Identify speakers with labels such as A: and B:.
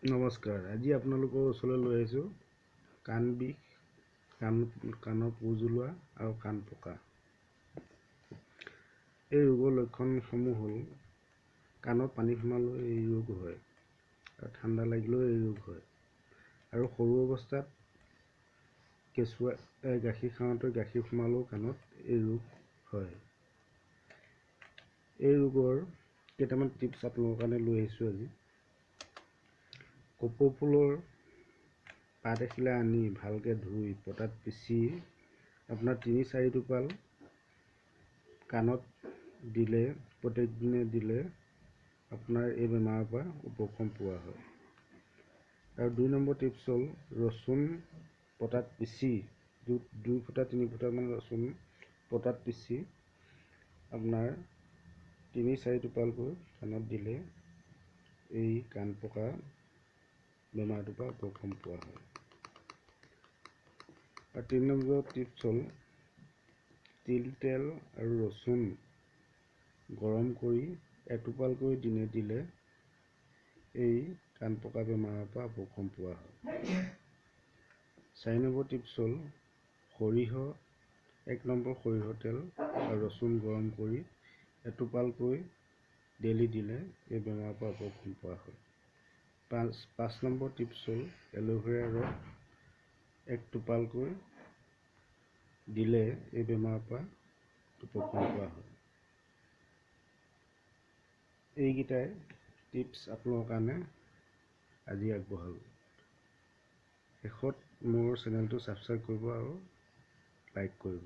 A: নমস্কাৰ। আজি আপোনালোকৰ ওচৰলৈ লৈ আহিছোঁ কাণ বিষ, কাণৰ পু জ্বলোৱা আৰু কাণ পকা। এই ৰোগৰ লক্ষণসমূহ হ'ল কাণত পানী সোমালেও এই ৰোগ হয়, আৰু ঠাণ্ডা লাগিলেও এই ৰোগ হয়, আৰু সৰু অৱস্থাত কেঁচুৱাই গাখীৰ খাওঁতে গাখীৰ সোমালেও কাণত এই ৰোগ হয়। এই ৰোগৰ কেইটামান টিপছ আপোনালোকৰ কাৰণে লৈ আহিছোঁ আজি। কপৌ ফুলৰ পাত এখিলা আনি ভালকৈ ধুই পটাত পিচি আপোনাৰ ৩-৪ টোপাল কাণত দিলে, প্ৰত্যেক দিনে দিলে আপোনাৰ এই বেমাৰৰ পৰা উপশম পোৱা হয়। আৰু ২ নম্বৰ টিপছ হ'ল ৰচুন পটাত পিচি ২ ফুটা ৩ ফুটামান ৰচুন পটাত পিচি আপোনাৰ ৩-৪ টোপালকৈ কাণত দিলে এই কাণ পকা বেমাৰটোৰ পৰা উপশম পোৱা হয়। আৰু ৩ নম্বৰ টিপছ হ'ল তিল তেল আৰু ৰচুন গৰম কৰি এটোপালকৈ দিনে দিলে এই কাণ পকা বেমাৰৰ পৰা উপশম পোৱা হয়। ৪ নম্বৰ টিপছ হ'ল সৰিয়হ ১ নম্বৰ সৰিয়হ তেল আৰু ৰচুন গৰম কৰি এটোপালকৈ ডেইলি দিলে এই বেমাৰৰ পৰা উপশম পোৱা হয়। ৫ নম্বৰ টিপছ হ'ল এল'ভেৰা ৰস ১ টোপালকৈ দিলে এই বেমাৰৰ পৰা উপশম পোৱা হয়। এইকেইটাই টিপছ আপোনালোকৰ কাৰণে আজি আগবঢ়ালোঁ। শেষত মোৰ চেনেলটো ছাবস্ক্ৰাইব কৰিব আৰু লাইক কৰিব।